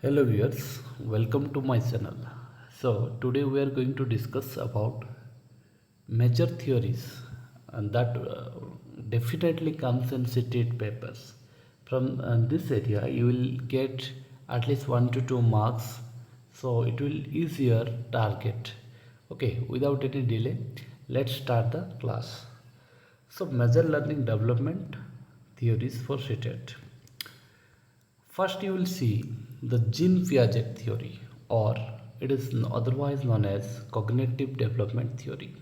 Hello viewers, welcome to my channel. So today we are going to discuss about major theories and that definitely comes in CTET papers. From this area you will get at least 1 to 2 marks, so it will easier target. Okay, without any delay, let's start the class. So major learning development theories for CTET. First, you will see the Jean Piaget theory, or it is otherwise known as cognitive development theory.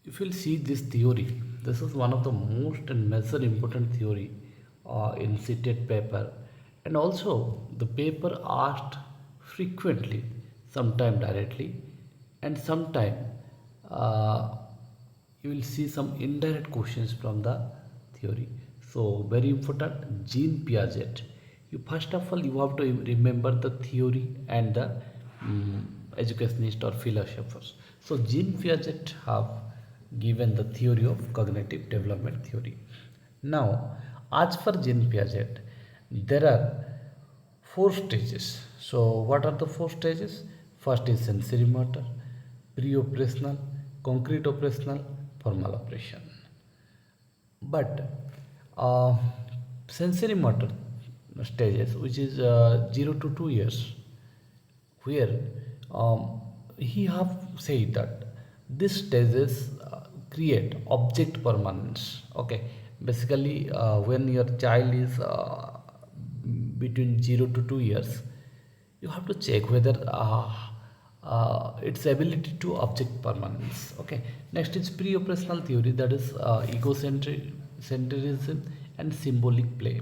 If you'll see this theory, this is one of the most and major important theory in CTET paper, and also the paper asked frequently, sometime directly, and sometime uh, you will see some indirect questions from the theory. So very important, Jean Piaget. You first of all you have to remember the theory and the educationist or philosophers. So Jean Piaget have given the theory of cognitive development theory. Now, as per Jean Piaget, there are four stages. So, what are the four stages? First is sensory motor, pre-operational, concrete operational, formal operation. But sensory motor stages, which is 0 to 2 years, where he have said that these stages create object permanence. Okay, basically when your child is between 0 to 2 years, you have to check whether its ability to object permanence. Okay, next is pre-operational theory, that is egocentrism and symbolic play,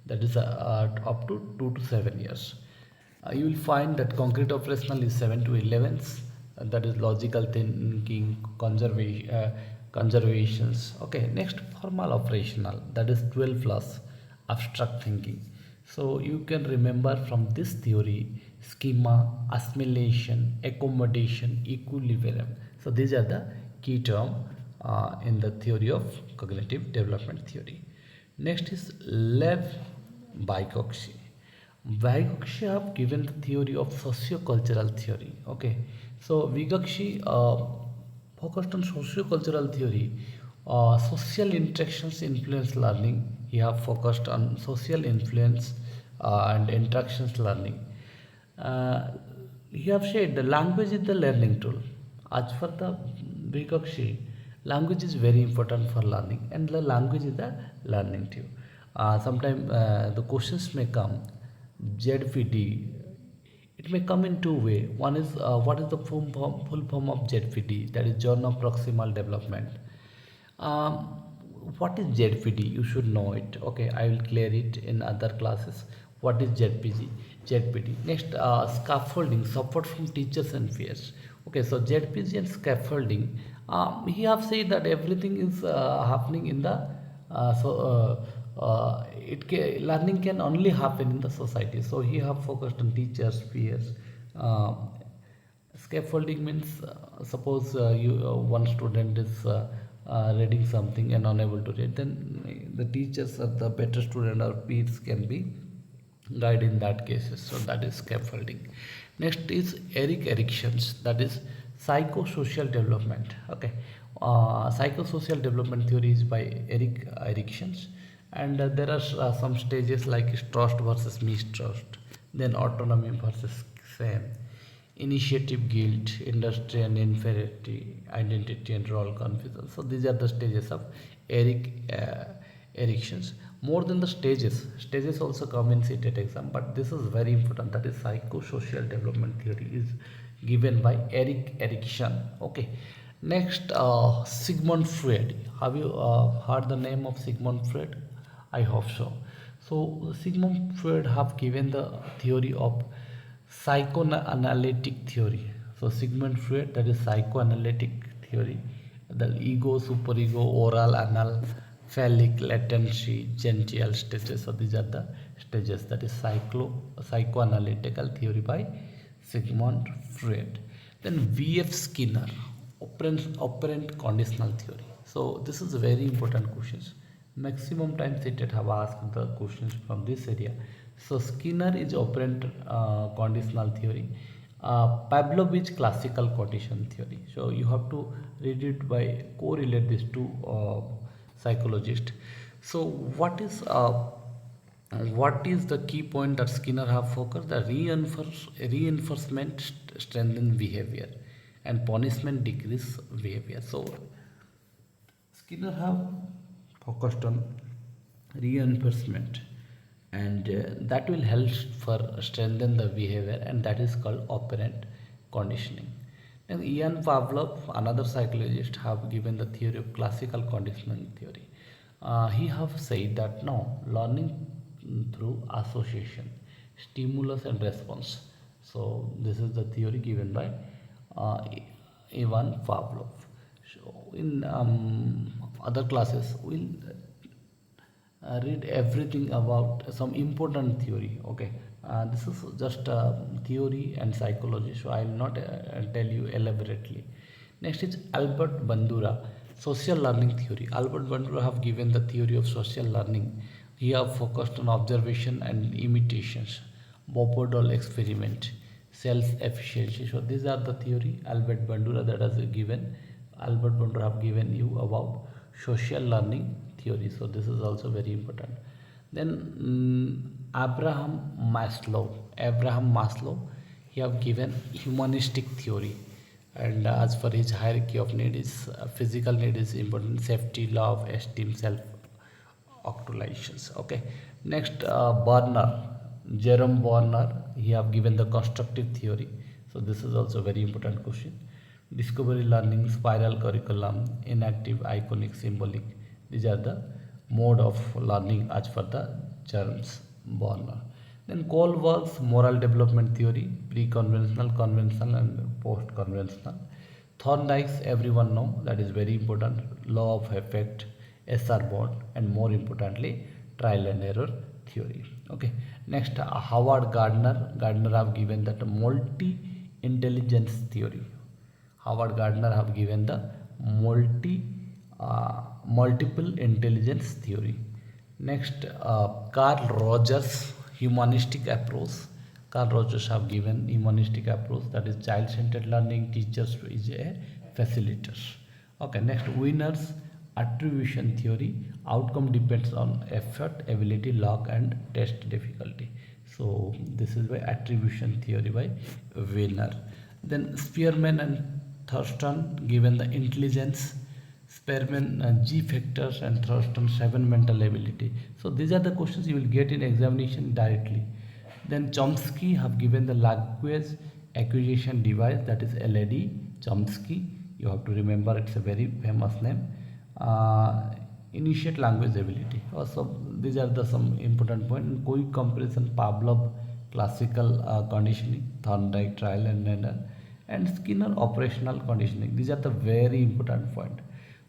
that is up to 2 to 7 years. You will find that concrete operational is 7 to 11, that is logical thinking, conservations. Okay, next formal operational, that is 12 plus abstract thinking. So you can remember from this theory schema, assimilation, accommodation, equilibrium. So these are the key term in the theory of cognitive development theory. Next is Lev Vygotsky. Vygotsky have given the theory of socio-cultural theory. Okay, so Vygotsky focused on socio-cultural theory. Social interactions influence learning. He have focused on social influence and interactions learning. Uh, he have said the language is the learning tool. As for the Vygotsky, language is very important for learning, and the language is the learning tool. Sometimes the questions may come ZPD. It may come in two way. One is what is the full form of ZPD? That is Journal Proximal Development. Um, what is ZPD? You should know it. Okay, I will clear it in other classes. What is ZPG? ZPD. Next, scaffolding, support from teachers and peers. Okay, so ZPG and scaffolding. He have said that everything is happening in the learning can only happen in the society. So he have focused on teachers, peers. Scaffolding means suppose one student is reading something and unable to read, then the teachers or the better student or peers can be guide in that cases. So that is scaffolding. Next is Eric Erickson's, that is psychosocial development. Okay, psychosocial development theory is by Eric Erickson's, and there are some stages like trust versus mistrust, then autonomy versus shame, initiative, guilt, industry and inferiority, identity and role confusion. So these are the stages of Eric Erickson's. More than the stages also come in CTET exam, but this is very important. That is psychosocial development theory is given by Eric Erickson. Okay. Next, Sigmund Freud. Have you heard the name of Sigmund Freud? I hope so. So Sigmund Freud have given the theory of psychoanalytic theory. So Sigmund Freud, that is psychoanalytic theory. The ego, superego, oral, anal, phallic, latency, genital stages. So these are the stages. That is psychoanalytical theory by Sigmund Freud. Then V.F. Skinner, operant conditional theory. So this is a very important question. Maximum time CTET have asked the questions from this area. So Skinner is operant conditional theory. Pavlovich classical condition theory. So you have to read it by correlate these two psychologists. So what is the key point that Skinner have focused? The reinforcement strengthen behavior and punishment decrease behavior. So Skinner have focused on reinforcement, and that will help for strengthen the behavior, and that is called operant conditioning. And Ian Pavlov, another psychologist, have given the theory of classical conditioning theory. He have said that no, learning through association, stimulus and response. So this is the theory given by uh, Ivan Pavlov. So in other classes, we'll read everything about some important theory. Okay, this is just theory and psychology, so I will not tell you elaborately. Next is Albert Bandura, social learning theory. Albert Bandura have given the theory of social learning. He have focused on observation and imitations, Bopodol experiment, self efficiency. So these are the theory Albert Bandura that has given. Albert Bandura have given you about social learning theory. So this is also very important. Then Abraham Maslow, he have given humanistic theory, and as for his hierarchy of need is physical need is important, safety, love, esteem, self actualizations. Okay, next Jerome Warner, he have given the constructive theory. So this is also very important question. Discovery learning, spiral curriculum, inactive, iconic, symbolic, these are the mode of learning as per the James Warner. Then Kohlberg's moral development theory, pre-conventional, conventional and post-conventional. Thorndike's everyone know, that is very important, law of effect, SR bond, and more importantly trial and error theory. Okay, next Howard Gardner have given that multi-intelligence theory. Howard Gardner have given the multiple intelligence theory. Next, Carl Rogers humanistic approach. Carl Rogers have given humanistic approach, that is child-centered learning. Teachers is a facilitator. Okay, next Winner's attribution theory. Outcome depends on effort, ability, luck, and test difficulty. So this is by attribution theory by Winner. Then Spearman and Thurston given the intelligence, Spearman G factors and Thurston 7 mental ability. So these are the questions you will get in examination directly. Then Chomsky have given the language acquisition device, that is LAD. Chomsky, you have to remember, it's a very famous name. Initiate language ability. Also these are the some important point. Quick comparison, Pavlov classical conditioning, Thorndike trial and error, and Skinner operational conditioning. These are the very important point.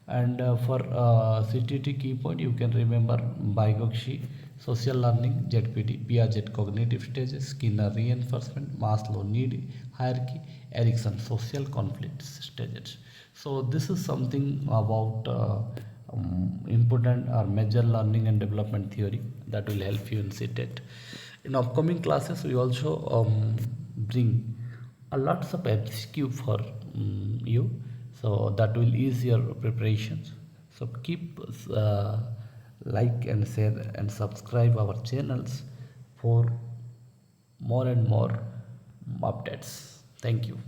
And for CTT key point, you can remember Vygotsky social learning, ZPD, Piaget cognitive stages, Skinner reinforcement, Maslow need hierarchy, Erikson social conflict stages. So this is something about important or major learning and development theory that will help you in CTET. In upcoming classes, we also bring a lots of MCQ for you, so that will ease your preparations. So keep like and share and subscribe our channels for more and more updates. Thank you.